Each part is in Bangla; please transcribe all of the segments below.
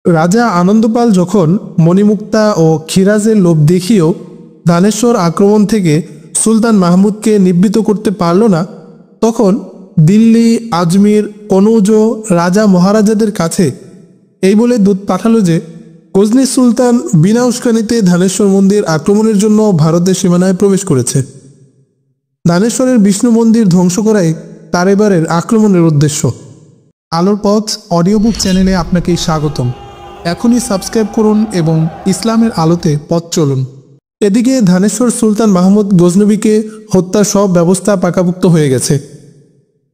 রাজা আনন্দপাল যখন মণিমুক্তা ও খিরাজের লোভ দেখিয়েও ধানেশ্বর আক্রমণ থেকে সুলতান মাহমুদকে নিবৃত্ত করতে পারল না, তখন দিল্লি, আজমির, কনৌজ রাজা মহারাজাদের কাছে এই বলে দূত পাঠালো যে গজনী সুলতান বিনা উস্কানিতে ধানেশ্বর মন্দির আক্রমণের জন্য ভারতের সীমানায় প্রবেশ করেছে। ধানেশ্বরের বিষ্ণু মন্দির ধ্বংস করাই তার এবারের আক্রমণের উদ্দেশ্য। আলোর পথ অডিও বুক চ্যানেলে আপনাকে স্বাগতম। এখনই সাবস্ক্রাইব করুন এবং ইসলামের আলোতে পথ চলুন। এদিকে ধানেশ্বর সুলতান মাহমুদ গজনবীকে হত্যার সব ব্যবস্থা পাকাপুক্ত হয়ে গেছে।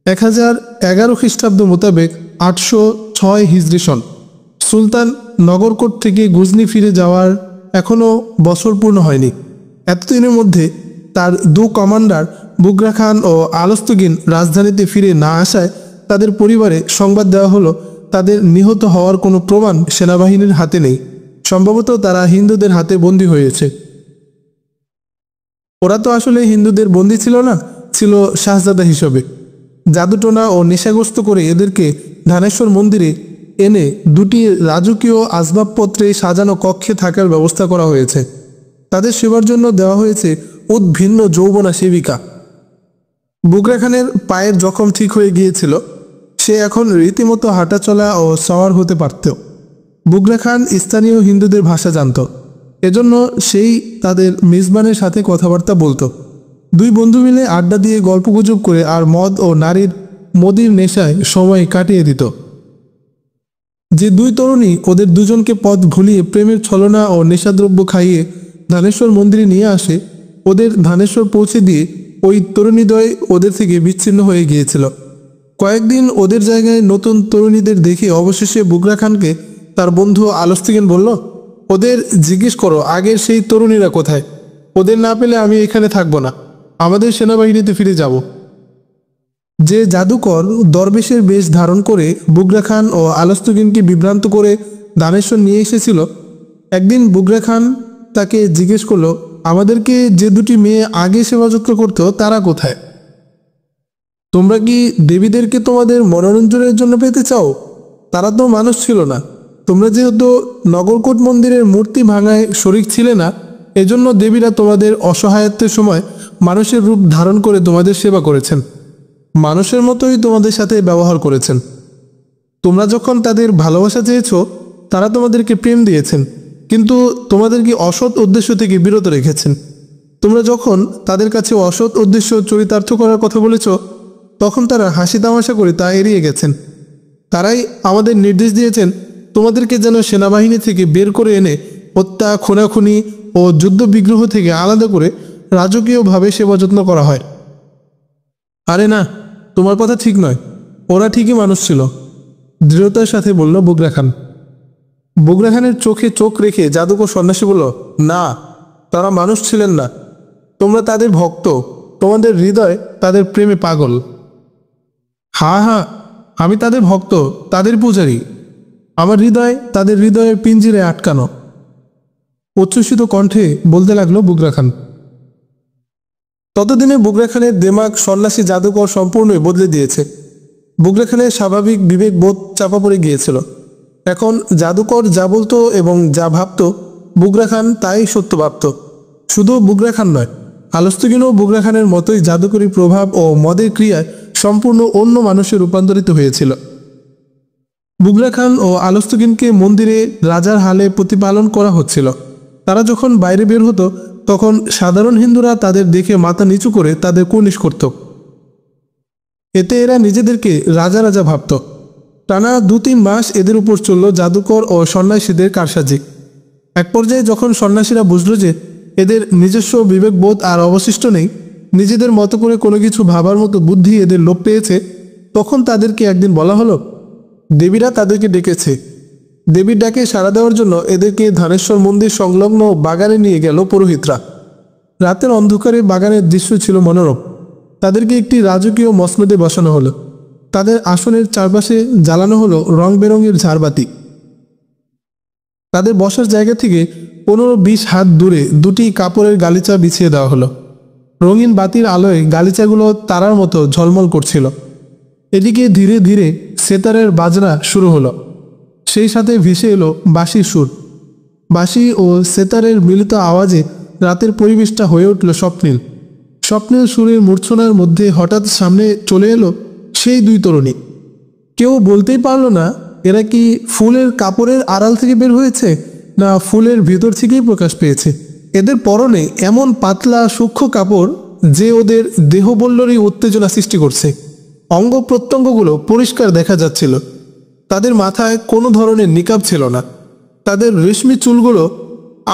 1011 খ্রিস্টাব্দ মোতাবেক 806 হিজরি সন সুলতান নগরকোট থেকে গজনি ফিরে যাওয়ার এখনও বছর পূর্ণ হয়নি। এতদিনের মধ্যে তার দু কমান্ডার বুগরা খান ও আলস্তগিন রাজধানীতে ফিরে না আসায় তাদের পরিবারে সংবাদ দেওয়া হলো তাদের নিহত হওয়ার কোনো প্রমাণ সেনাবাহিনীর হাতে নেই, সম্ভবত তারা হিন্দুদের হাতে বন্দী হয়েছে। ওরা তো আসলে হিন্দুদের বন্দী ছিল না, ছিল শাহজাদা হিসেবে। জাদুটোনা ও নেশাগ্রস্ত করে এদেরকে ধানেশ্বর মন্দিরে এনে দুটি রাজকীয় আসবাবপত্রে সাজানো কক্ষে থাকার ব্যবস্থা করা হয়েছে। তাদের সেবার জন্য দেওয়া হয়েছে উদ্ভিন্ন যৌবনা সেবিকা। বুগরা খানের পায়ের জখম ঠিক হয়ে গিয়েছিল, সে এখন রীতিমতো হাঁটাচলা ও সওয়ার হতে পারত। বুগরা খান স্থানীয় হিন্দুদের ভাষা জানত, এজন্য সেই তাদের মেজবানের সাথে কথাবার্তা বলতো। দুই বন্ধু মিলে আড্ডা দিয়ে গল্পগুজব করে আর মদ ও নারীর মদির নেশায় সময় কাটিয়ে দিত। যে দুই তরুণী ওদের দুজনকে পথ ভুলিয়ে প্রেমের ছলনা ও নেশাদ্রব্য খাইয়ে ধানেশ্বর মন্দিরে নিয়ে আসে, ওদের ধানেশ্বর পৌঁছে দিয়ে ওই তরুণীদ্বয় ওদের থেকে বিচ্ছিন্ন হয়ে গিয়েছিল। কয়েকদিন ওদের জায়গায় নতুন তরুণীদের দেখে অবশেষে বুগরা খানকে তার বন্ধু আলস্তগিন বলল, ওদের জিজ্ঞেস করো আগের সেই তরুণীরা কোথায়। ওদের না পেলে আমি এখানে থাকবো না, আমাদের সেনাবাহিনীতে ফিরে যাব। যে জাদুকর দরবেশের বেশ ধারণ করে বুগরা খান ও আলস্তগিনকে বিভ্রান্ত করে ধানেশ্বর নিয়ে এসেছিল, একদিন বুগরা খান তাকে জিজ্ঞেস করলো, আমাদেরকে যে দুটি মেয়ে আগে সেবাযত্ন করতো তারা কোথায়? তোমরা কি দেবীদেরকে তোমাদের মনোরঞ্জনের জন্য পেতে চাও? তারা তো মানুষ ছিল না। তোমরা যেহেতু নগরকোট মন্দিরের মূর্তি ভাঙায় শরিক ছিলে না, এজন্য দেবীরা তোমাদের অসহায়ত্বের সময় মানুষের রূপ ধারণ করে তোমাদের সেবা করেছেন, মানুষের মতোই তোমাদের সাথে ব্যবহার করেছেন। তোমরা যখন তাদের ভালোবাসা চেয়েছ, তারা তোমাদেরকে প্রেম দিয়েছেন, কিন্তু তোমাদেরকে অসৎ উদ্দেশ্য থেকে বিরত রেখেছেন। তোমরা যখন তাদের কাছে অসৎ উদ্দেশ্য চরিতার্থ করার কথা বলেছ, তখন তারা হাসি তামাশা করে তা এড়িয়ে গেছেন। তারাই আমাদের নির্দেশ দিয়েছেন তোমাদেরকে যেন সেনাবাহিনী থেকে বের করে এনে হত্যা, খুনাখুনি ও যুদ্ধ বিগ্রহ থেকে আলাদা করে রাজকীয়ভাবে সেবা যত্ন করা হয়। আরে না, তোমার কথা ঠিক নয়, ওরা ঠিকই মানুষ ছিল, দৃঢ়তার সাথে বলল বুগরা খান। বুগরা খানের চোখে চোখ রেখে জাদুকর সন্ন্যাসী বলল, না, তারা মানুষ ছিলেন না। তোমরা তাদের ভক্ত, তোমাদের হৃদয় তাদের প্রেমে পাগল। হ্যাঁ হ্যাঁ, আমি তাদের ভক্ত, তাদের পূজারী। আমার হৃদয় তাদের হৃদয়ের পিঞ্জিরে আটকানো, উচ্ছ্বসিত কণ্ঠে বলতে লাগলো বুগরা খান। ততদিনে বুগরা খানের দেমাগ সন্ন্যাসী জাদুকর সম্পূর্ণই বদলে দিয়েছে। বুগরা খানের স্বাভাবিক বিবেক বোধ চাপা পড়ে গিয়েছিল। এখন জাদুকর যা বলতো এবং যা ভাবত, বুগরা খান তাই সত্য ভাবত। শুধু বুগরা খান নয়, আলস্তগিনও বুগরা খানের মতোই জাদুকরী প্রভাব ও মদের ক্রিয়ায় সম্পূর্ণ অন্য মানুষে রূপান্তরিত হয়েছিল। বুগরা খান ও আলস্তগিনকে মন্দিরে রাজার হালে প্রতিপালন করা হচ্ছিল। তারা যখন বাইরে বের হতো, তখন সাধারণ হিন্দুরা তাদের দেখে মাথা নিচু করে তাদের কুর্নিশ করত। এতে এরা নিজেদেরকে রাজা রাজা ভাবত। টানা 2-3 মাস এদের উপর চলল জাদুকর ও সন্ন্যাসীদের কারসাজি। এক পর্যায়ে যখন সন্ন্যাসীরা বুঝল যে এদের নিজস্ব বিবেকবোধ আর অবশিষ্ট নেই, নিজেদের মতো করে কোনো কিছু ভাবার মতো বুদ্ধি এদের লোপ পেয়েছে, তখন তাদেরকে একদিন বলা হলো দেবীরা তাদেরকে ডেকেছে। দেবীর ডাকে সাড়া দেওয়ার জন্য এদেরকে ধানেশ্বর মন্দির সংলগ্ন বাগানে নিয়ে গেল পুরোহিতরা। রাতের অন্ধকারে বাগানের দৃশ্য ছিল মনোরম। তাদেরকে একটি রাজকীয় মসনদে বসানো হলো। তাদের আসনের চারপাশে জ্বালানো হলো রং বেরঙের ঝাড়বাতি। তাদের বসার জায়গা থেকে 15-20 হাত দূরে দুটি কাপড়ের গালিচা বিছিয়ে দেওয়া হলো। রঙিন বাতির আলোয় গালিচাগুলো তারার মতো ঝলমল করছিল। এদিকে ধীরে ধীরে সেতারের বাজনা শুরু হলো। সেই সাথে ভেসে এলো বাঁশির সুর। বাঁশি ও সেতারের মিলিত আওয়াজে রাতের পরিবেশটা হয়ে উঠল স্বপ্নীল। স্বপ্নের সুরের মূর্ছনার মধ্যে হঠাৎ সামনে চলে এলো সেই দুই তরুণী। কেউ বলতেই পারলো না এরা কি ফুলের কাপড়ের আড়াল থেকে বের হয়েছে না ফুলের ভেতর থেকেই প্রকাশ পেয়েছে। এদের পরনে এমন পাতলা সূক্ষ্ম কাপড় যে ওদের দেহবল্লরই উত্তেজনা সৃষ্টি করছে। অঙ্গ প্রত্যঙ্গগুলো পরিষ্কার দেখা যাচ্ছিল। তাদের মাথায় কোনো ধরনের নিকাব ছিল না। তাদের রেশমি চুলগুলো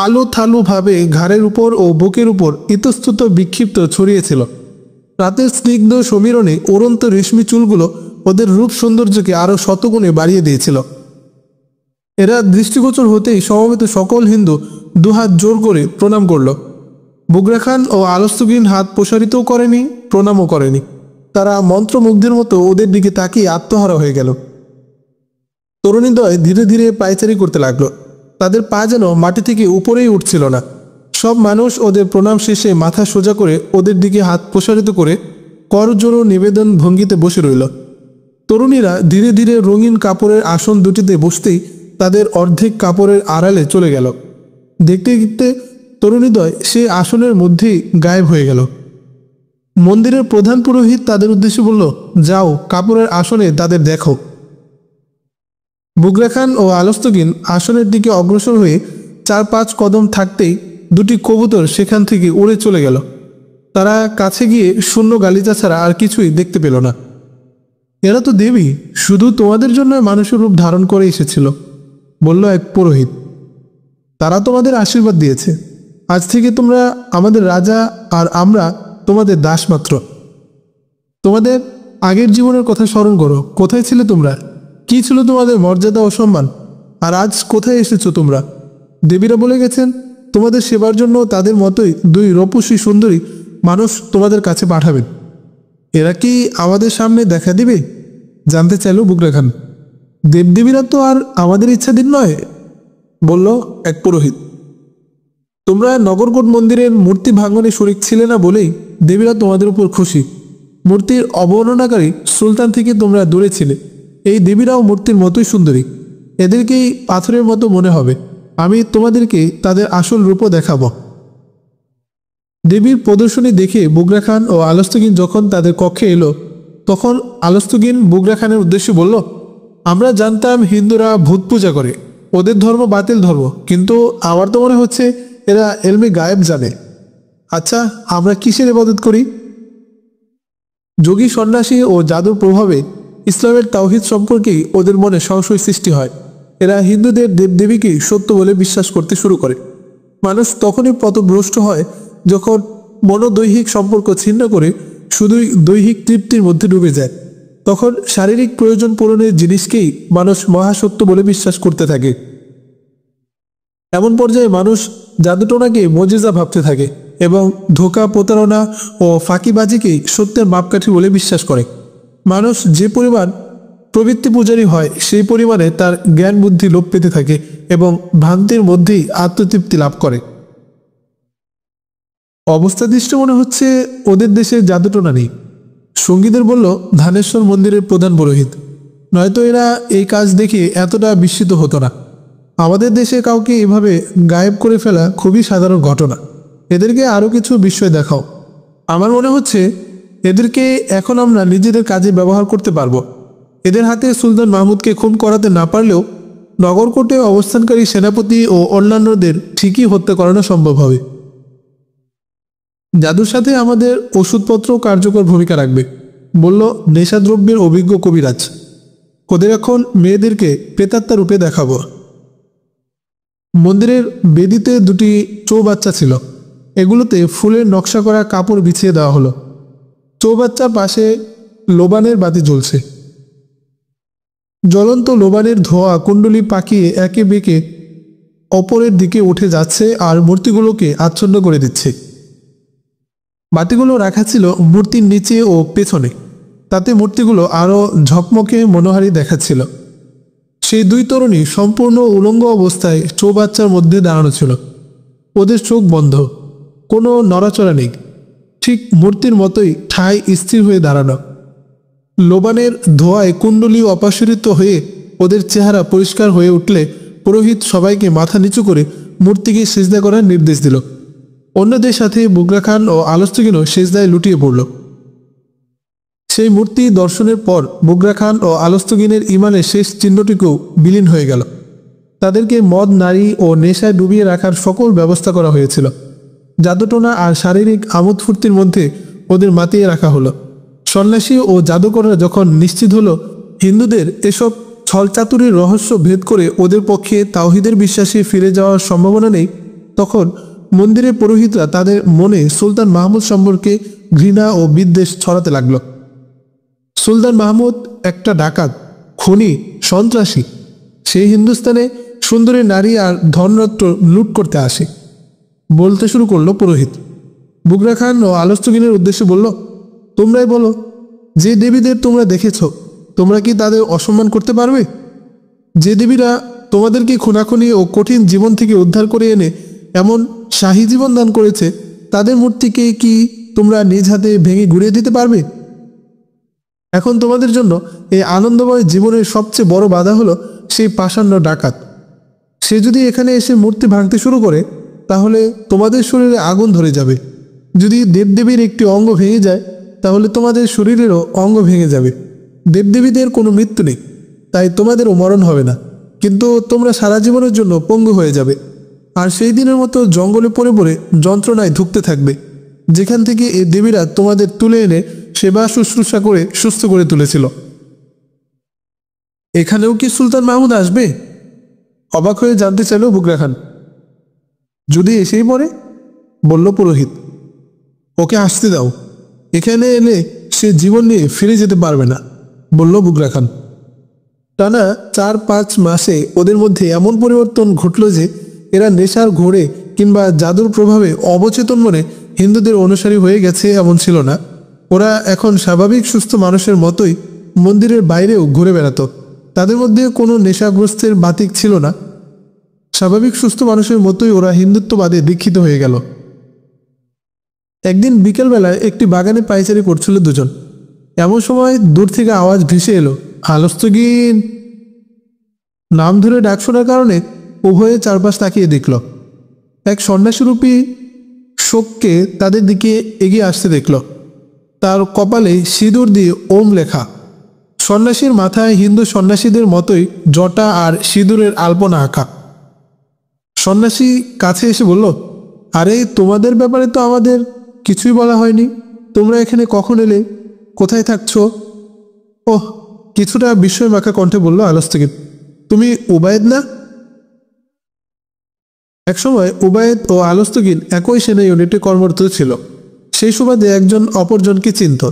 আলো থালুভাবে ঘাড়ের উপর ও বুকের উপর ইতস্তত বিক্ষিপ্ত ছড়িয়েছিল। রাতের স্নিগ্ধ সমীরণে উড়ন্ত রেশমি চুলগুলো ওদের রূপ সৌন্দর্যকে আরো শতগুণে বাড়িয়ে দিয়েছিল। এরা দৃষ্টিগোচর হতেই সমবেত সকল হিন্দু দুহাত জোর করে প্রণাম করল। বুগরা খান ও আলস্তগিন হাত প্রসারিতও করেনি, প্রণামও করেনি। তারা মন্ত্রমুগ্ধের মতো ওদের দিকে তাকিয়ে আত্মহারা হয়ে গেল। তরুণীদ্বয় ধীরে ধীরে পায়চারি করতে লাগলো। তাদের পা যেন মাটি থেকে উপরেই উঠছিল না। সব মানুষ ওদের প্রণাম শেষে মাথা সোজা করে ওদের দিকে হাত প্রসারিত করে করজোড়ো নিবেদন ভঙ্গিতে বসে রইল। তরুণীরা ধীরে ধীরে রঙিন কাপড়ের আসন দুটিতে বসতেই তাদের অর্ধেক কাপড়ের আড়ালে চলে গেল। দেখতে দেখতে তরুণীদ্বয় সে আসনের মধ্যেই গায়েব হয়ে গেল। মন্দিরের প্রধান পুরোহিত তাদের উদ্দেশ্যে বলল, যাও কাপড়ের আসনে তাদের দেখো। বুগরা খান ও আলস্তগিন আসনের দিকে অগ্রসর হয়ে 4-5 কদম থাকতেই দুটি কবুতর সেখান থেকে উড়ে চলে গেল। তারা কাছে গিয়ে শূন্য গালিচা ছাড়া আর কিছুই দেখতে পেল না। এরা তো দেবী, শুধু তোমাদের জন্য মানুষের রূপ ধারণ করে এসেছিল, বলল এক পুরোহিত। তারা তোমাদের আশীর্বাদ দিয়েছে। আজ থেকে তোমরা আমাদের রাজা আর আমরা তোমাদের দাস মাত্র। তোমাদের আগের জীবনের কথা স্মরণ করো। কোথায় ছিলে তোমরা? কি ছিল তোমাদের মর্যাদা ও সম্মান? আর আজ কোথায় এসেছো তোমরা? দেবীরা বলে গেছেন তোমাদের সেবার জন্য তাদের মতোই 2 রূপসী সুন্দরী মানুষ তোমাদের কাছে পাঠাবেন। এরা কি আমাদের সামনে দেখা দিবে? জানতে চাইল বুগরা খান। দেবদেবীরা তো আর আমাদের ইচ্ছাধীন নয়, বলল এক পুরোহিত। তোমরা নগরকোট মন্দিরের মূর্তি ভাঙনে শরিক ছিলে না বলেই দেবীরা তোমাদের উপর খুশি। মূর্তির অবর্ণনাকারী সুলতান থেকে তোমরা দূরে ছিলে। এই দেবীরাও মূর্তির মতোই সুন্দরী। এদেরকেই পাথরের মতো মনে হবে। আমি তোমাদেরকে তাদের আসল রূপও দেখাবো। দেবীর প্রদর্শনী দেখে বুগরা খান ও আলস্তগিন যখন তাদের কক্ষে এলো, তখন আলস্তগিন বুগরা খানের উদ্দেশ্যে বলল, আমরা জানতাম হিন্দুরা ভূত পূজা করে, ওদের ধর্ম বাতিল ধর্ম, কিন্তু আমার তো মনে হচ্ছে এরা এলমে গায়েব জানে। আচ্ছা, আমরা কিসের ইবাদত করি? যোগী সন্ন্যাসী ও জাদুর প্রভাবে ইসলামের তাওহীদ সম্পর্কেই ওদের মনে সংশয় সৃষ্টি হয়। এরা হিন্দুদের দেবদেবীকে সত্য বলে বিশ্বাস করতে শুরু করে। মানুষ তখনই পথভ্রষ্ট হয় যখন মনোদৈহিক সম্পর্ক ছিন্ন করে শুধুই দৈহিক তৃপ্তির মধ্যে ডুবে যায়। তখন শারীরিক প্রয়োজন পূরণের জিনিসকেই মানুষ মহাসত্য বলে বিশ্বাস করতে থাকে। এমন পর্যায়ে মানুষ জাদুটোনাকে মজিজা ভাবতে থাকে এবং ধোঁকা, প্রতারণা ও ফাঁকিবাজিকেই সত্যের মাপকাঠি বলে বিশ্বাস করে। মানুষ যে পরিমাণ প্রবৃত্তি পূজারী হয় সেই পরিমাণে তার জ্ঞান বুদ্ধি লোপ পেতে থাকে এবং ভ্রান্তির মধ্যেই আত্মতৃপ্তি লাভ করে। অবস্থা দৃষ্টি মনে হচ্ছে ওদের দেশে জাদুটোনা নেই, সঙ্গীদের বলল ধানেশ্বর মন্দিরের প্রধান পুরোহিত। নয়তো এরা এই কাজ দেখে এতটা বিস্মিত হতো না। আমাদের দেশে কাউকে এভাবে গায়েব করে ফেলা খুবই সাধারণ ঘটনা। এদেরকে আরও কিছু বিষয় দেখাও। আমার মনে হচ্ছে এদেরকে এখন আমরা নিজেদের কাজে ব্যবহার করতে পারবো। এদের হাতে সুলতান মাহমুদকে খুন করাতে না পারলেও নগরকোটে অবস্থানকারী সেনাপতি ও অন্যান্যদের ঠিকই হত্যা করানো সম্ভব হবে। জাদুর সাথে আমাদের ওষুধপত্র কার্যকর ভূমিকা রাখবে, বলল নেশাদ্রব্যের অভিজ্ঞ কবিরাজ। ওদের এখন মেয়েদেরকে প্রেতাত্মা রূপে দেখাবো। মন্দিরের বেদিতে 2টি চৌবাচ্চা ছিল। এগুলোতে ফুলের নকশা করা কাপড় বিছিয়ে দেওয়া হলো। চৌবাচ্চার পাশে লোবানের বাতি জ্বলছে। জ্বলন্ত লোবানের ধোঁয়া কুণ্ডলি পাকিয়ে একে বেঁকে অপরের দিকে উঠে যাচ্ছে আর মূর্তিগুলোকে আচ্ছন্ন করে দিচ্ছে। বাতিগুলো রাখা ছিল মূর্তির নিচে ও পেছনে, তাতে মূর্তিগুলো আরও ঝকমকে মনোহারী দেখাচ্ছিল। সেই 2 তরুণী সম্পূর্ণ উলঙ্গ অবস্থায় চৌবাচ্চার মধ্যে দাঁড়ানো ছিল। ওদের চোখ বন্ধ, কোনো নড়াচড়া নেই, ঠিক মূর্তির মতোই ঠায় স্থির হয়ে দাঁড়ানো। লোবানের ধোঁয়ায় কুণ্ডলী অপসারিত হয়ে ওদের চেহারা পরিষ্কার হয়ে উঠলে পুরোহিত সবাইকে মাথা নিচু করে মূর্তিকে সিজদা করার নির্দেশ দিল। অন্যদের সাথে বুগরা খান ও আলস্তগিনও সিজদায় লুটিয়ে পড়ল। সেই মূর্তি দর্শনের পর বুগরা খান ও আলস্তগিনের ইমানের শেষ চিহ্নটিকেও বিলীন হয়ে গেল। তাদেরকে মদ, নারী ও নেশায় ডুবিয়ে রাখার সকল ব্যবস্থা করা হয়েছিল। জাদুটোনা আর শারীরিক আমোদ ফুর্তির মধ্যে ওদের মাতিয়ে রাখা হলো। সন্ন্যাসী ও জাদুকররা যখন নিশ্চিত হলো হিন্দুদের এসব ছলচাতুরির রহস্য ভেদ করে ওদের পক্ষে তাওহীদের বিশ্বাসে ফিরে যাওয়ার সম্ভাবনা নেই, তখন মন্দিরের পুরোহিতরা তাদের মনে সুলতান মাহমুদ সম্পর্কে ঘৃণা ও বিদ্বেষ ছড়াতে লাগলো। সুলতান মাহমুদ একটা ডাকাত, খুনি, সন্ত্রাসী। সেই হিন্দুস্তানে সুন্দরী নারী আর ধনরত্ন লুট করতে আসে, বলতে শুরু করলো পুরোহিত। বুগরা খান ও আলস্তগিনের উদ্দেশ্যে বলল, তোমরাই বলো, যে দেবীদের তোমরা দেখেছ তোমরা কি তাদের অসম্মান করতে পারবে? যে দেবীরা তোমাদেরকে খুনাখুনি ও কঠিন জীবন থেকে উদ্ধার করে এনে এমন শাহী জীবন দান করেছে, তাদের মূর্তিকে কি তোমরা নিজ হাতে ভেঙে গুঁড়িয়ে দিতে পারবে? এখন তোমাদের জন্য এই আনন্দময় জীবনের সবচেয়ে বড় বাধা হলো সেই পাষাণ্য ডাকাত। সে যদি এখানে এসে মূর্তি ভাঙতে শুরু করে তাহলে তোমাদের শরীরে আগুন ধরে যাবে। যদি দেবদেবীর একটি অঙ্গ ভেঙে যায় তাহলে তোমাদের শরীরেরও অঙ্গ ভেঙে যাবে। দেবদেবীদের কোনো মৃত্যু নেই, তাই তোমাদেরও মরণ হবে না, কিন্তু তোমরা সারা জীবনের জন্য পঙ্গু হয়ে যাবে। আর সেই দিনের মতো জঙ্গলে পড়ে পড়ে যন্ত্রণায় ধুঁকতে থাকবে, যেখান থেকে এই দেবীরা তোমাদের তুলে এনে সেবা শুশ্রূষা করে সুস্থ করে তুলেছিল। এখানেও কি সুলতান মাহমুদ আসবে? অবাক হয়ে জানতে চাইল বুগরা খান। যদি এসেই পড়ে, বলল পুরোহিত। ওকে আসতে দাও, এখানে এলে সে জীবন নিয়ে ফিরে যেতে পারবে না, বলল বুগরা খান। টানা 4-5 মাসে ওদের মধ্যে এমন পরিবর্তন ঘটল যে এরা নেশার ঘোরে কিংবা জাদুর প্রভাবে অবচেতন মনে হিন্দুদের অনুসারী হয়ে গেছে এমন ছিল না। ওরা এখন স্বাভাবিক সুস্থ মানুষের মতোই মন্দিরের বাইরেও ঘুরে বেড়াতো। তাদের মধ্যে কোনো নেশাগ্রস্তের বাতিক ছিল না। স্বাভাবিক সুস্থ মানুষের মতোই ওরা হিন্দুত্ববাদে দীক্ষিত হয়ে গেল। একদিন বিকেলবেলায় একটি বাগানে পায়চারি করছিল দুজন। এমন সময় দূর থেকে আওয়াজ ভেসে এলো, আলস্তগিন। নাম ধরে ডাক শোনার কারণে উভয়ে চারপাশ তাকিয়ে দেখল। এক সন্ন্যাসীরূপী শোককে তাদের দিকে এগিয়ে আসতে দেখল। তার কপালে সিঁদুর দিয়ে ওম লেখা। সন্ন্যাসীর মাথায় হিন্দু সন্ন্যাসীদের মতোই জটা আর সিঁদুরের আলপনা আঁকা। সন্ন্যাসী কাছে এসে বলল, আরে তোমাদের ব্যাপারে তো আমাদের কিছুই বলা হয়নি। তোমরা এখানে কখন এলে? কোথায় থাকছো? ওহ, কিছুটা বিস্ময় মাখা কণ্ঠে বলল আলস্তগিন। তুমি উবায়েদ না? একসময় উবায়েদ ও আলস্তগিন একই সেনা ইউনিটে কর্মরত ছিল। সেই সুবাদে একজন অপরজনকে চিনত।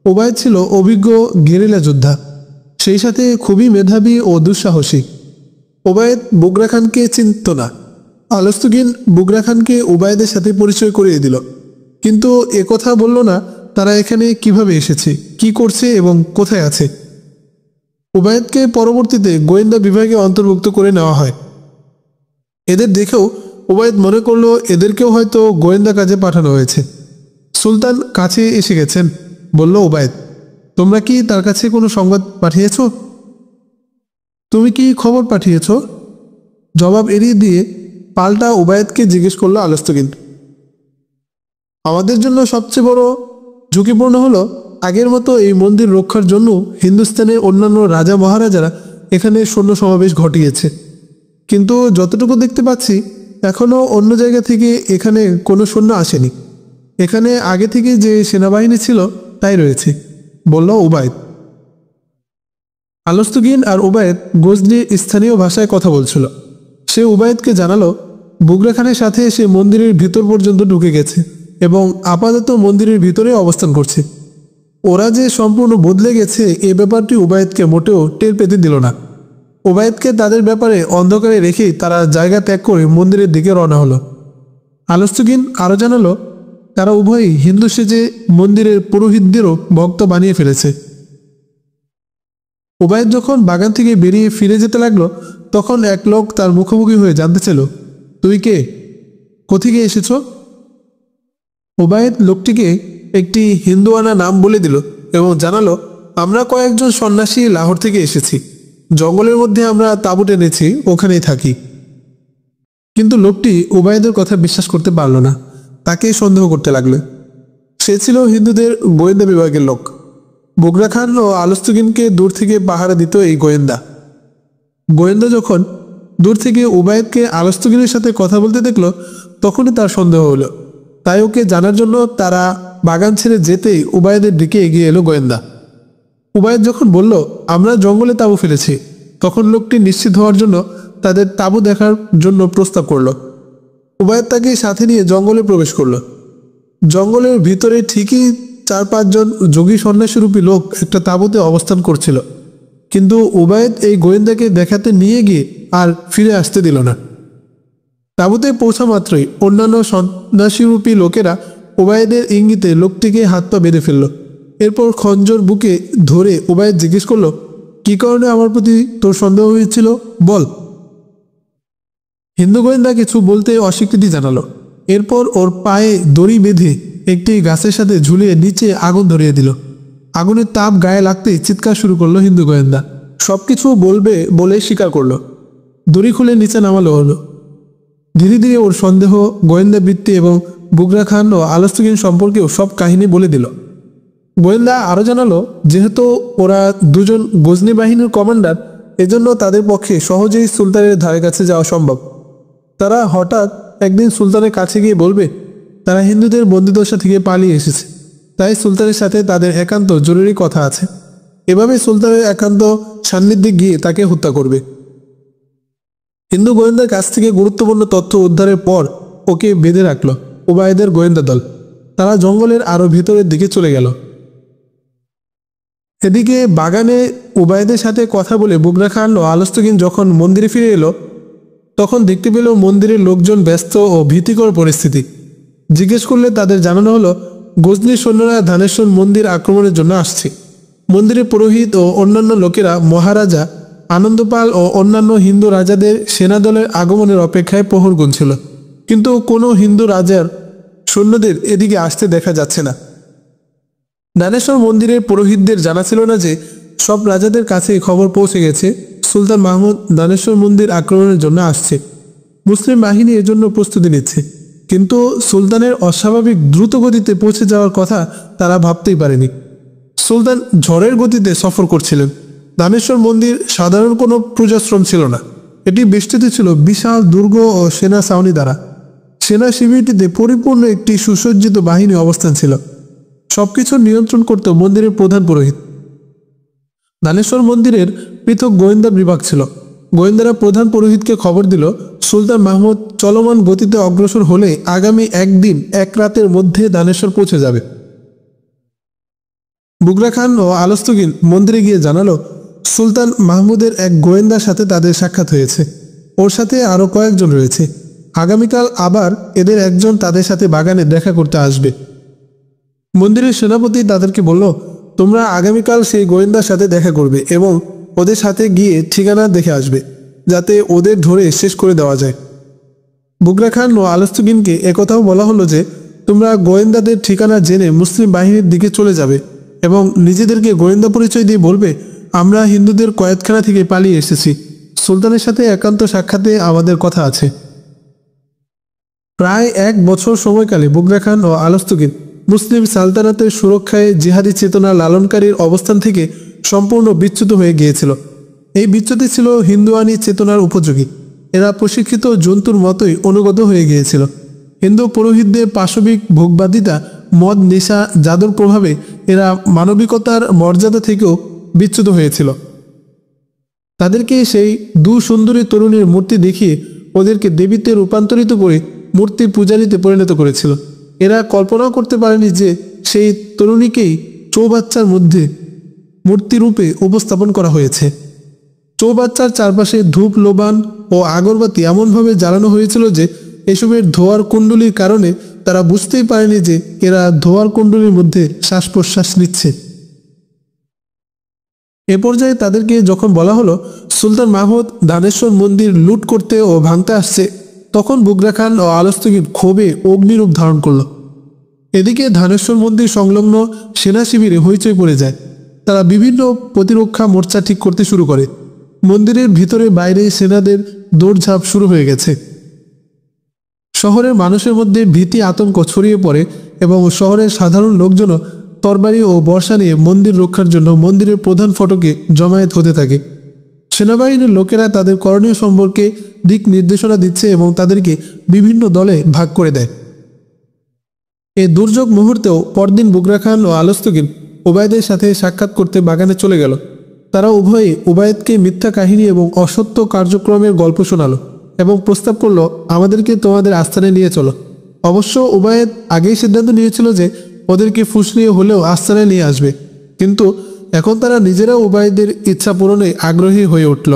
উবায়েদ ছিল অভিজ্ঞ গেরিলা যোদ্ধা, সেই সাথে খুবই মেধাবী ও দুঃসাহসী। উবায়েদ বুগরা খানকে চিনত না। আলস্তগিন বুগরা খানকে উবায়েদের সাথে পরিচয় করিয়ে দিল, কিন্তু একথা বলল না তারা এখানে কিভাবে এসেছে, কি করছে এবং কোথায় আছে। উবায়েদকে পরবর্তীতে গোয়েন্দা বিভাগে অন্তর্ভুক্ত করে নেওয়া হয়। এদের দেখেও উবায়েদ মনে করলো এদেরকেও হয়তো গোয়েন্দা কাজে পাঠানো হয়েছে। সুলতান কাছে এসে গেছেন, বলল উবায়েদ। তোমরা কি তার কাছে কোনো সংবাদ পাঠিয়েছ? তুমি কি খবর পাঠিয়েছ? জবাব এড়িয়ে দিয়ে পাল্টা উবায়েদকে জিজ্ঞেস করলো আলস্তগিন। আমাদের জন্য সবচেয়ে বড় ঝুঁকিপূর্ণ হলো আগের মতো এই মন্দির রক্ষার জন্য হিন্দুস্তানের অন্যান্য রাজা মহারাজারা এখানে সৈন্য সমাবেশ ঘটিয়েছে, কিন্তু যতটুকু দেখতে পাচ্ছি এখনও অন্য জায়গা থেকে এখানে কোনো সৈন্য আসেনি। এখানে আগে থেকে যে সেনাবাহিনী ছিল তাই রয়েছে, বলল উবায়েদ। আলস্তগিন আর উবায়েদ গজনি স্থানীয় ভাষায় কথা বলছিল। সে উবায়েদকে জানালো বুগরা খানের সাথে সে মন্দিরের ভিতর পর্যন্ত ঢুকে গেছে এবং আপাতত মন্দিরের ভিতরে অবস্থান করছে। ওরা যে সম্পূর্ণ বদলে গেছে এ ব্যাপারটি উবায়েদকে মোটেও টের পেতে দিল না। উবায়েদকে তাদের ব্যাপারে অন্ধকারে রেখেই তারা জায়গা ত্যাগ করে মন্দিরের দিকে রওনা হলো। আলস্তগিন আরও জানালো তারা উভয়ই হিন্দু সেজে মন্দিরের পুরোহিতদেরও ভক্ত বানিয়ে ফেলেছে। উবায়েদ যখন বাগান থেকে বেরিয়ে ফিরে যেতে লাগলো তখন এক লোক তার মুখোমুখি হয়ে জানতে চাইল, তুই কে? কোথেকে এসেছ? উবায়েদ লোকটিকে একটি হিন্দুয়ানা নাম বলে দিল এবং জানালো, আমরা কয়েকজন সন্ন্যাসী লাহোর থেকে এসেছি। জঙ্গলের মধ্যে আমরা তাঁবু টেনেছি, ওখানেই থাকি। কিন্তু লোকটি উবাইদের কথা বিশ্বাস করতে পারল না, তাকে সন্দেহ করতে লাগলো। সে ছিল হিন্দুদের গোয়েন্দা বিভাগের লোক। বুগরা খান ও আলস্তগিনকে দূর থেকে পাহারা দিত এই গোয়েন্দা। গোয়েন্দা যখন দূর থেকে উবাইদকে আলস্তগিনের সাথে কথা বলতে দেখলো, তখনই তার সন্দেহ হলো। তাই ওকে জানার জন্য তারা বাগান ছেড়ে যেতেই উবাইদের দিকে এগিয়ে এলো গোয়েন্দা। উবাইদ যখন বলল, আমরা জঙ্গলে তাঁবু ফেলেছি, তখন লোকটি নিশ্চিত হওয়ার জন্য তাদের তাঁবু দেখার জন্য প্রস্তাব করল। উবাইদ তাকে সাথে নিয়ে জঙ্গলে প্রবেশ করল। জঙ্গলের ভিতরে ঠিকই 4-5 জন যোগী সন্ন্যাসীরূপী লোক একটা তাঁবুতে অবস্থান করছিল। কিন্তু উবাইদ এই গোয়েন্দাকে দেখাতে নিয়ে গিয়ে আর ফিরে আসতে দিল না। তাঁবুতে পৌঁছা মাত্রই অন্যান্য সন্ন্যাসীরূপী লোকেরা উবাইদের ইঙ্গিতে লোকটিকে হাত পা বেঁধে ফেলল। এরপর খঞ্জর বুকে ধরে উবাইদ জিজ্ঞেস করল, কি কারণে আমার প্রতি তোর সন্দেহ হয়েছিল বল। হিন্দু গোয়েন্দা কিছু বলতে অস্বীকৃতি জানালো। এরপর ওর পায়ে দড়ি বেঁধে একটি গাছের সাথে ঝুলিয়ে নিচে আগুন ধরিয়ে দিল। আগুনের তাপ গায়ে লাগতেই চিৎকার শুরু করলো হিন্দু গোয়েন্দা। সবকিছু বলবে বলে স্বীকার করলো। দড়ি খুলে নিচে নামালো হলো। ধীরে ধীরে ওর সন্দেহ, গোয়েন্দা বৃত্তি এবং বুগরা খান ও আলস্তগিন সম্পর্কেও সব কাহিনী বলে দিল। গোয়েন্দা আরও জানালো, যেহেতু ওরা দুজন গজনি বাহিনীর কমান্ডার, এজন্য তাদের পক্ষে সহজেই সুলতানের ধারে কাছে যাওয়া সম্ভব। তারা হঠাৎ একদিন সুলতানের কাছে গিয়ে বলবে তারা হিন্দুদের বন্দিদশা থেকে পালিয়ে এসেছে, তাই সুলতানের সাথে তাদের একান্ত জরুরি কথা আছে। এভাবে সুলতানের একান্ত সান্নিধ্যে গিয়ে তাকে হত্যা করবে। হিন্দু গোয়েন্দার কাছ থেকে গুরুত্বপূর্ণ তথ্য উদ্ধারের পর ওকে বেঁধে রাখল উবাইদের গোয়েন্দা দল। তারা জঙ্গলের আরো ভিতরের দিকে চলে গেল। এদিকে বাগানে উবাইদের সাথে কথা বলে বুগরা খান ও আলস্তগিন যখন মন্দিরে ফিরে এলো, তখন দেখতে পেল মন্দিরের লোকজন ব্যস্ত ও ভীতিকর পরিস্থিতি। জিজ্ঞেস করলে তাদের জানানো হলো, গজনির সৈন্যরা ধানেশ্বর মন্দির আক্রমণের জন্য আসছে। মন্দিরের পুরোহিত ও অন্যান্য লোকেরা মহারাজা আনন্দপাল ও অন্যান্য হিন্দু রাজাদের সেনাদলের আগমনের অপেক্ষায় প্রহর গুনছিল, কিন্তু কোনো হিন্দু রাজার সৈন্যদের এদিকে আসতে দেখা যাচ্ছে না। ধানেশ্বর মন্দিরের পুরোহিতদের জানা ছিল না যে সব রাজাদের কাছে খবর পৌঁছে গেছে সুলতান মাহমুদ ধানেশ্বর মন্দির আক্রমণের জন্য আসছে। মুসলিম বাহিনী এজন্য প্রস্তুতি নিচ্ছে, কিন্তু সুলতানের অস্বাভাবিক দ্রুত গতিতে পৌঁছে যাওয়ার কথা তারা ভাবতেই পারেনি। সুলতান ঝড়ের গতিতে সফর করছিলেন। ধানেশ্বর মন্দির সাধারণ কোনো পূজাশ্রম ছিল না, এটি বেষ্টিত ছিল বিশাল দুর্গ ও সেনা ছাউনি দ্বারা। সেনা শিবিরটিতে পরিপূর্ণ একটি সুসজ্জিত বাহিনী অবস্থান ছিল। সবকিছু নিয়ন্ত্রণ করত মন্দিরের প্রধান পুরোহিত। ধানেশ্বর মন্দিরের পৃথক গোয়েন্দা বিভাগ ছিল। গোয়েন্দারা প্রধান পুরোহিতকে খবর দিল, সুলতান মাহমুদ চলমান গতিতে অগ্রসর হলে আগামী একদিন এক রাতের মধ্যে ধানেশ্বর পৌঁছে যাবে। বুগরা খান ও আলস্তগিন মন্দিরে গিয়ে জানালো, সুলতান মাহমুদের এক গোয়েন্দার সাথে তাদের সাক্ষাৎ হয়েছে। ওর সাথে আরও কয়েকজন রয়েছে। আগামীকাল আবার এদের একজন তাদের সাথে বাগানে দেখা করতে আসবে। মন্দিরের সেনাপতি তাদেরকে বলল, তোমরা আগামীকাল সেই গোয়েন্দার সাথে দেখা করবে এবং ওদের সাথে গিয়ে ঠিকানা দেখে আসবে, যাতে ওদের ধরে শেষ করে দেওয়া যায়। বুগরা খান ও আলস্তগিনকে একথাও বলা হলো যে তোমরা গোয়েন্দাদের ঠিকানা জেনে মুসলিম বাহিনীর দিকে চলে যাবে এবং নিজেদেরকে গোয়েন্দা পরিচয় দিয়ে বলবে, আমরা হিন্দুদের কয়েদখানা থেকে পালিয়ে এসেছি, সুলতানের সাথে একান্ত সাক্ষাতে আমাদের কথা আছে। প্রায় 1 বছর সময়কালে বুগরা খান ও আলস্তগিন মুসলিম সালতানাতের সুরক্ষায় জিহাদি চেতনা লালনকারীর অবস্থান থেকে সম্পূর্ণ বিচ্যুত হয়ে গিয়েছিল। এই বিচ্যুতি ছিল হিন্দুয়ানি চেতনার উপযোগী। এরা প্রশিক্ষিত জন্তুর মতোই অনুগত হয়ে গিয়েছিল। হিন্দু পুরোহিতদের পাশবিক ভোগবাদিতা, মদ, নেশা, জাদুর প্রভাবে এরা মানবিকতার মর্যাদা থেকেও বিচ্যুত হয়েছিল। তাদেরকে সেই সুন্দরী তরুণীর মূর্তি দেখিয়ে ওদেরকে দেবীতে রূপান্তরিত করে মূর্তির পূজারীতে পরিণত করেছিল। এরা কল্পনাও করতে পারেনি যে সেই তরুণীকেই চৌবাচ্চার মধ্যে মূর্তিরূপে উপস্থাপন করা হয়েছে। চৌবাচ্চার চারপাশে ধূপ, লোবান ও আগরবাতি এমনভাবে জ্বালানো হয়েছিল যে এসবের ধোয়ার কুণ্ডলীর কারণে তারা বুঝতেই পারেনি যে এরা ধোয়ার কুণ্ডলীর মধ্যে শ্বাস প্রশ্বাস নিচ্ছে। এ পর্যায়ে তাদেরকে যখন বলা হলো সুলতান মাহমুদ ধানেশ্বর মন্দির লুট করতে ও ভাঙতে আসছে, তখন বুগরা খান ও আলস্তগিন ক্ষোভে অগ্নিরূপ ধারণ করল। এদিকে ধানেশ্বর মন্দির সংলগ্ন সেনা শিবিরে হইচই পড়ে যায়। তারা বিভিন্ন প্রতিরক্ষা মোর্চা ঠিক করতে শুরু করে। মন্দিরের ভিতরে বাইরে সেনাদের দৌড়ঝাঁপ শুরু হয়ে গেছে। শহরের মানুষের মধ্যে ভীতি আতঙ্ক ছড়িয়ে পড়ে এবং শহরের সাধারণ লোকজনও তরবারি ও বর্শা নিয়ে মন্দির রক্ষার জন্য মন্দিরের প্রধান ফটকে জমায়েত হতে থাকে। সেনাবাহিনীর লোকেরা তাদের করণীয় সম্পর্কে দিক নির্দেশনা দিচ্ছে এবং তাদেরকে বিভিন্ন দলে ভাগ করে দেয়। এই দুর্যোগ মুহূর্তেও পরদিন বুগরা খান ও আলস্তগীন ওবায়দের সাথে সাক্ষাৎ করতে বাগানে চলে গেল। তারা উভয়ে ওবায়দকে মিথ্যা কাহিনী এবং অসত্য কার্যক্রমের গল্প শোনালো এবং প্রস্তাব করলো, আমাদেরকে তোমাদের আস্থানে নিয়ে চলো। অবশ্য ওবায়দ আগেই সিদ্ধান্ত নিয়েছিল যে ওদেরকে ফুসলিয়ে হলেও আস্থানে নিয়ে আসবে, কিন্তু এখন তারা নিজেরাও ওবায়দের ইচ্ছা পূরণে আগ্রহী হয়ে উঠল।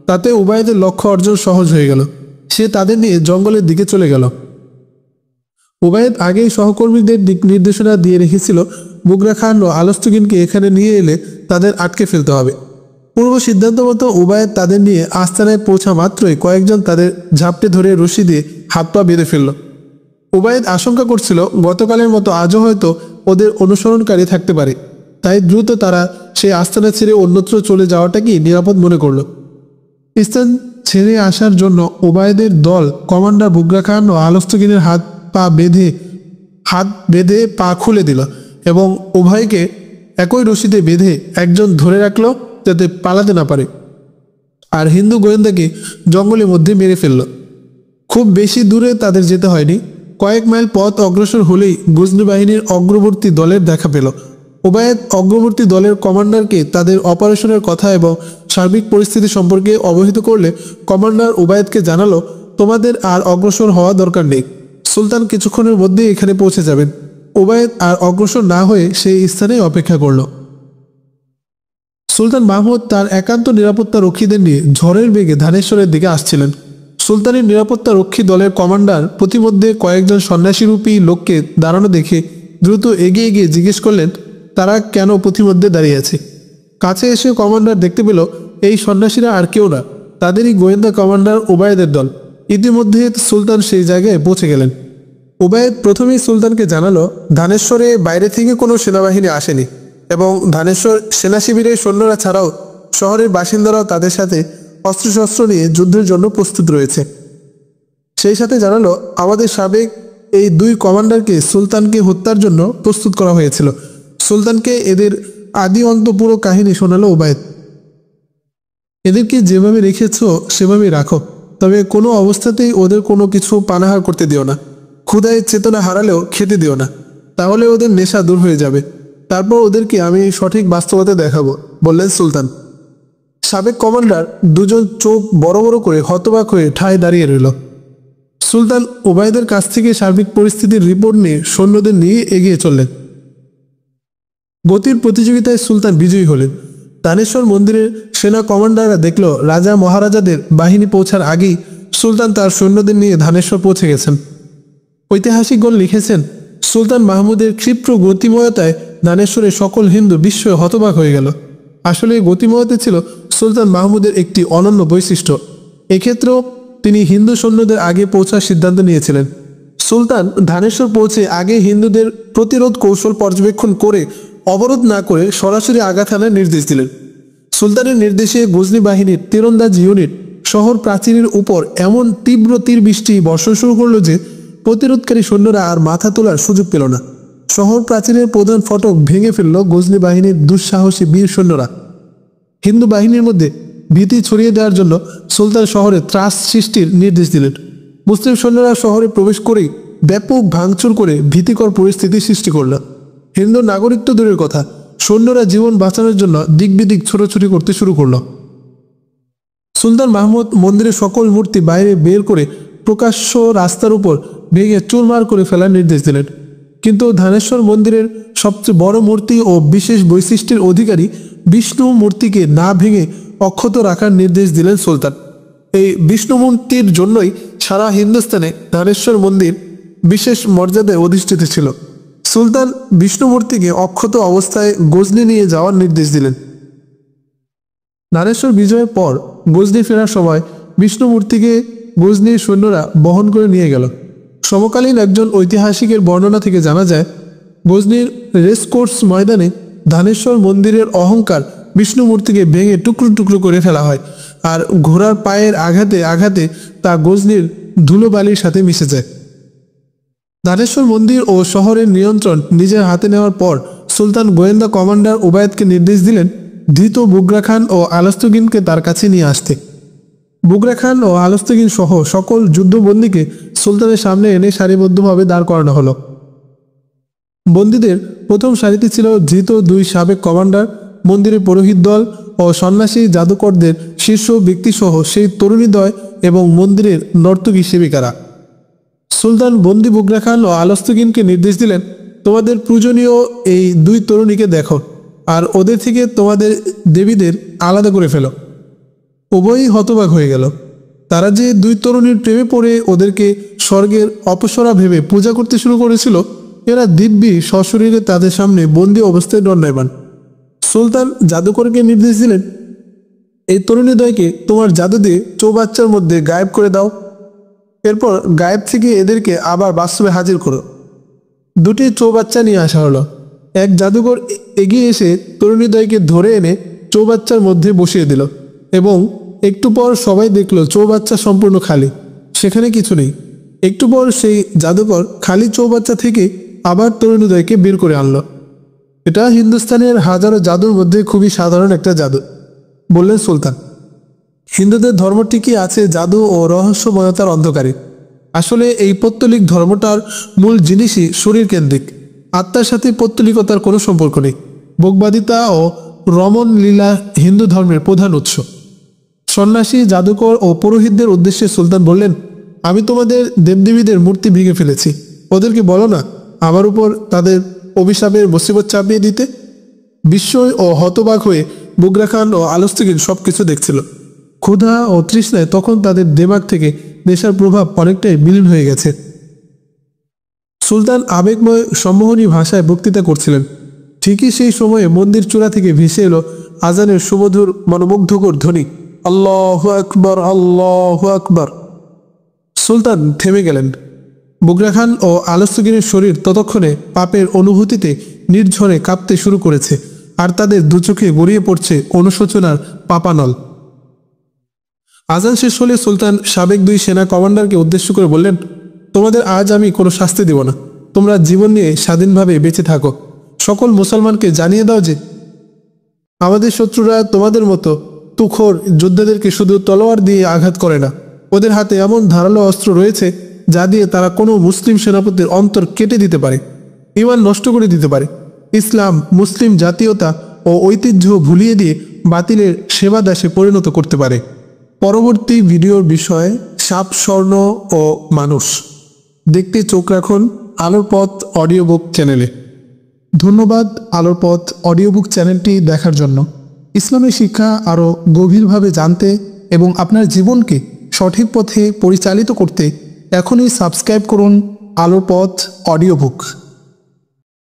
তাতে ওবায়দের লক্ষ্য অর্জন সহজ হয়ে গেল। সে তাদের নিয়ে জঙ্গলের দিকে চলে গেল। ওবায়দ আগেই সহকর্মীদের দিক নির্দেশনা দিয়ে রেখেছিল বুগরা খান ও আলস্তগীনকে এখানে নিয়ে এলে তাদের আটকে ফেলতে হবে। পূর্ব সিদ্ধান্ত মতো ওবায়দ তাদের নিয়ে আস্তানায় পৌঁছা মাত্রই কয়েকজন তাদের ঝাপটে ধরে রশি দিয়ে হাত পা বেঁধে ফেলল। ওবায়দ আশঙ্কা করছিল গতকালের মতো আজও হয়তো ওদের অনুসরণকারী থাকতে পারে, তাই দ্রুত তারা সেই আস্তানা ছেড়ে অন্যত্র চলে যাওয়াটাকেই নিরাপদ মনে করল। স্থান ছেড়ে আসার জন্য ওবায়দের দল কমান্ডার বুগরা খান ও আলস্তগীনের হাত বেঁধে পা খুলে দিল এবং উভয়কে একই রশিতে বেঁধে একজন ধরে রাখল যাতে পালাতে না পারে, আর হিন্দু গোয়েন্দাকে জঙ্গলের মধ্যে মেরে ফেলল। খুব বেশি দূরে তাদের যেতে হয়নি। কয়েক মাইল পথ অগ্রসর হলেই গজনি বাহিনীর অগ্রবর্তী দলের দেখা পেল। ওবায়দ অগ্রবর্তী দলের কমান্ডারকে তাদের অপারেশনের কথা এবং সার্বিক পরিস্থিতি সম্পর্কে অবহিত করলে কমান্ডার ওবায়দকে জানালো, তোমাদের আর অগ্রসর হওয়া দরকার নেই, সুলতান কিছুক্ষণের মধ্যেই এখানে পৌঁছে যাবেন। ওবায়দ আর অগ্রসর না হয়ে সেই স্থানে অপেক্ষা করল। সুলতান মাহমুদ তার একান্ত নিরাপত্তা রক্ষীদের নিয়ে ঝড়ের বেগে ধানেশ্বরের দিকে আসছিলেন। সুলতানের নিরাপত্তা রক্ষী দলের কমান্ডার প্রতিমধ্যে কয়েকজন সন্ন্যাসীরূপী লোককে দাঁড়ানো দেখে দ্রুত এগিয়ে গিয়ে জিজ্ঞেস করলেন, তারা কেন প্রতিমধ্যে দাঁড়িয়ে আছে? কাছে এসে কমান্ডার দেখতে পেল এই সন্ন্যাসীরা আর কেউ না, তাদেরই গোয়েন্দা কমান্ডার ওবায়দের দল। ইতিমধ্যে সুলতান সেই জায়গায় পৌঁছে গেলেন। ওবায়দ প্রথমেই সুলতানকে জানালো, ধানেশ্বরে বাইরে থেকে কোনো সেনাবাহিনী আসেনি এবং ধানেশ্বর সেনা শিবিরের সৈন্যরা ছাড়াও শহরের বাসিন্দারাও তাদের সাথে অস্ত্রশস্ত্র নিয়ে যুদ্ধের জন্য প্রস্তুত রয়েছে। সেই সাথে জানালো, আমাদের সাবেক এই দুই কমান্ডারকে সুলতানকে হত্যার জন্য প্রস্তুত করা হয়েছিল। সুলতানকে এদের আদি অন্ত পুরো কাহিনী শোনালো ওবায়দ। এদেরকে যেভাবে রেখেছ সেভাবেই রাখো, তবে কোনো অবস্থাতেই ওদের কোনো কিছু পানাহার করতে দিও না। ক্ষুধায় চেতনা হারালেও খেতে দিও না, তাহলে ওদের নেশা দূর হয়ে যাবে। তারপর ওদেরকে আমি সঠিক বাস্তবতা দেখাবো, বললেন সুলতান। সাবেক কমান্ডার দুজন চোখ বড় বড় করে হতবাক হয়ে ঠায় দাঁড়িয়ে রইল। সুলতান ওবায়দের কাছ থেকে সার্বিক পরিস্থিতির রিপোর্ট নিয়ে সৈন্যদের নিয়ে এগিয়ে চললেন। গতির প্রতিযোগিতায় সুলতান বিজয়ী হলেন। ধানেশ্বর মন্দিরের সেনা কমান্ডাররা দেখল রাজা মহারাজাদের বাহিনী পৌঁছার আগেই সুলতান তার সৈন্যদের নিয়ে ধানেশ্বর পৌঁছে গেছেন। ঐতিহাসিকগণ লিখেছেন, সুলতান মাহমুদের ক্ষিপ্র গতিময়তায় ধানেশ্বরের সকল হিন্দু বিস্ময়ে হতবাক হয়ে গেল। আসলে এই গতিময়তা ছিল সুলতান মাহমুদের একটি অনন্য বৈশিষ্ট্য। এক্ষেত্রেও তিনি হিন্দু সৈন্যদের আগে পৌঁছার সিদ্ধান্ত নিয়েছিলেন। সুলতান ধানেশ্বর পৌঁছে আগে হিন্দুদের প্রতিরোধ কৌশল পর্যবেক্ষণ করে অবরোধ না করে সরাসরি আঘাত হানার নির্দেশ দিলেন। সুলতানের নির্দেশে গজনি বাহিনীর তীরন্দাজ ইউনিট শহর প্রাচীরের উপর এমন তীব্র তীর বৃষ্টি বর্ষণ শুরু করল যে প্রতিরোধকারী সৈন্যরা আর মাথা তোলার সুযোগ পেল না। শহর প্রাচীরের প্রধান ফটক ভেঙে ফেলল গজনি বাহিনীর দুঃসাহসী বীর সৈন্যরা। হিন্দু বাহিনীর মধ্যে ভীতি ছড়িয়ে দেওয়ার জন্য সুলতান শহরে ত্রাস সৃষ্টির নির্দেশ দিলেন। মুসলিম সৈন্যরা শহরে প্রবেশ করেই ব্যাপক ভাঙচুর করে ভীতিকর পরিস্থিতি সৃষ্টি করল। হিন্দু নাগরিক তো দূরের কথা, সৈন্যরা জীবন বাঁচানোর জন্য দিক বিদিক ছোটাছুটি করতে শুরু করল। সুলতান মাহমুদ মন্দিরের সকল মূর্তি বাইরে বের করে প্রকাশ্য রাস্তার উপর ভেঙে চুরমার করে ফেলার নির্দেশ দিলেন। কিন্তু ধানেশ্বর মন্দিরের সবচেয়ে বড় মূর্তি ও বিশেষ বৈশিষ্ট্যের অধিকারী বিষ্ণু মূর্তিকে না ভেঙে অক্ষত রাখার নির্দেশ দিলেন সুলতান। এই বিষ্ণু মূর্তির জন্যই সারা হিন্দুস্তানে ধানেশ্বর মন্দির বিশেষ মর্যাদায় অধিষ্ঠিত ছিল। সুলতান বিষ্ণু মূর্তিকে অক্ষত অবস্থায় গজনি নিয়ে যাওয়ার নির্দেশ দিলেন। ধানেশ্বর বিজয়ের পর গজনি ফেরার সময় বিষ্ণু মূর্তিকে গজনির সৈন্যরা বহন করে নিয়ে গেল। সমকালীন একজন ঐতিহাসিকের বর্ণনা থেকে জানা যায়, গজনির রেসকোর্স ময়দানে ধানেশ্বর মন্দিরের অহংকার বিষ্ণু মূর্তিকে ভেঙে টুকরো টুকরো করে ফেলা হয়। আর ঘোড়ার পায়ের আঘাতে আঘাতে তা গজনির ধুলোবালির সাথে মিশে যায়। ধানেশ্বর মন্দির ও শহরের নিয়ন্ত্রণ নিজের হাতে নেওয়ার পর সুলতান গোয়েন্দা কমান্ডার উবায়েদকে নির্দেশ দিলেন ধৃত বুগরা খান ও আলস্তগিনকে তার কাছে নিয়ে আসতে। বুগরা খান ও আলস্তগিন সহ সকল যুদ্ধবন্দীকে সুলতানের সামনে এনে সারিবদ্ধভাবে দাঁড় করানো হলো। বন্দীদের প্রথম সারিতে ছিল ধৃত 2 সাবেক কমান্ডার, মন্দিরের পুরোহিত দল ও সন্ন্যাসী জাদুকরদের শীর্ষ ব্যক্তিসহ সেই তরুণীদ্বয় এবং মন্দিরের নর্তকী সেবিকারা। সুলতান বন্দী বুগরা খান ও আলস্তগিনকে নির্দেশ দিলেন, তোমাদের পূজনীয় এই 2 তরুণীকে দেখো আর ওদের থেকে তোমাদের দেবীদের আলাদা করে ফেলো। উভয়ই হতবাক হয়ে গেল। তারা যে 2 তরুণীর প্রেমে পড়ে ওদেরকে স্বর্গের অপসরা ভেবে পূজা করতে শুরু করেছিল, এরা দিব্যি সশরীরে তাদের সামনে বন্দী অবস্থায় দণ্ডায়মান। সুলতান জাদুকরকে নির্দেশ দিলেন, এই তরুণীদ্বয়কে তোমার জাদু দিয়ে চৌবাচ্চার মধ্যে গায়েব করে দাও। এরপর গায়েব থেকে এদেরকে আবার বাস্তবে হাজির করো। 2টি চৌবাচ্চা নিয়ে আসা হলো। এক জাদুকর এগিয়ে এসে তরুণীদ্বয়কে ধরে এনে চৌবাচ্চার মধ্যে বসিয়ে দিল এবং একটু পর সবাই দেখল চৌবাচ্চা সম্পূর্ণ খালি, সেখানে কিছু নেই। একটু পর সেই জাদুকর খালি চৌবাচ্চা থেকে আবার তরুণীদ্বয়কে বের করে আনলো। এটা হিন্দুস্তানের হাজারো জাদুর মধ্যে খুবই সাধারণ একটা জাদু, বললেন সুলতান। হিন্দুদের ধর্ম ঠিকই আছে জাদু ও রহস্যময়তার অন্ধকারে। আসলে এই পৌত্তলিক ধর্মটার মূল জিনিসই শরীর কেন্দ্রিক, আত্মার সাথে পৌত্তলিকতার কোনো সম্পর্ক নেই। ভোগবাদিতা ও রমণ লীলা হিন্দু ধর্মের প্রধান উৎস। সন্ন্যাসী, জাদুকর ও পুরোহিতদের উদ্দেশ্যে সুলতান বললেন, আমি তোমাদের দেবদেবীদের মূর্তি ভেঙে ফেলেছি, ওদেরকে বলো না আমার উপর তাদের অভিশাপের মুসিবত চাপিয়ে দিতে। বিস্ময় ও হতবাক হয়ে বুগরা খান ও আলস্তগিন সবকিছু দেখছিল। ক্ষুধা ও তৃষ্ণায় তখন তাদের দেমাগ থেকে নেশার প্রভাব অনেকটাই বিলীন হয়ে গেছে। সুলতান আবেগময় সম্মোহনী ভাষায় বক্তৃতা করছিলেন। ঠিকই সেই সময়ে মন্দির চূড়া থেকে ভেসে এলো আজানের সুমধুর মনোমুগ্ধকর ধ্বনি, আল্লাহু আকবার, আল্লাহু আকবার। সুলতান থেমে গেলেন। বুগরা খান ও আলস্তগিনের শরীর ততক্ষণে পাপের অনুভূতিতে নির্ঝরে কাঁপতে শুরু করেছে, আর তাদের দুচোখে গড়িয়ে পড়ছে অনুশোচনার পাপানল। আজান শেষ হলে সুলতান সাবেক 2 সেনা কমান্ডারকে উদ্দেশ্য করে বললেন, তোমাদের আজ আমি কোনো শাস্তি দেব না, তোমরা জীবন নিয়ে স্বাধীনভাবে বেঁচে থাকো। সকল মুসলমানকে জানিয়ে দাও যে আমাদের শত্রুরা তোমাদের মতো তুখোর যোদ্ধাদেরকে শুধু তলোয়ার দিয়ে আঘাত করে না, ওদের হাতে এমন ধারালো অস্ত্র রয়েছে যা দিয়ে তারা কোনো মুসলিম সেনাপতির অন্তর কেটে দিতে পারে, ঈমান নষ্ট করে দিতে পারে। ইসলাম, মুসলিম জাতীয়তা ও ঐতিহ্য ভুলিয়ে দিয়ে বাতিলের সেবা দাসে পরিণত করতে পারে। পরবর্তী ভিডিওর বিষয় সাপ, স্বর্ণ ও মানুষ। দেখতে চোখ রাখুন আলোর পথ অডিও বুক চ্যানেলে। ধন্যবাদ আলোর পথ অডিও বুক চ্যানেলটি দেখার জন্য। ইসলামী শিক্ষা আরও গভীরভাবে জানতে এবং আপনার জীবনকে সঠিক পথে পরিচালিত করতে এখনই সাবস্ক্রাইব করুন আলোর পথ অডিও বুক।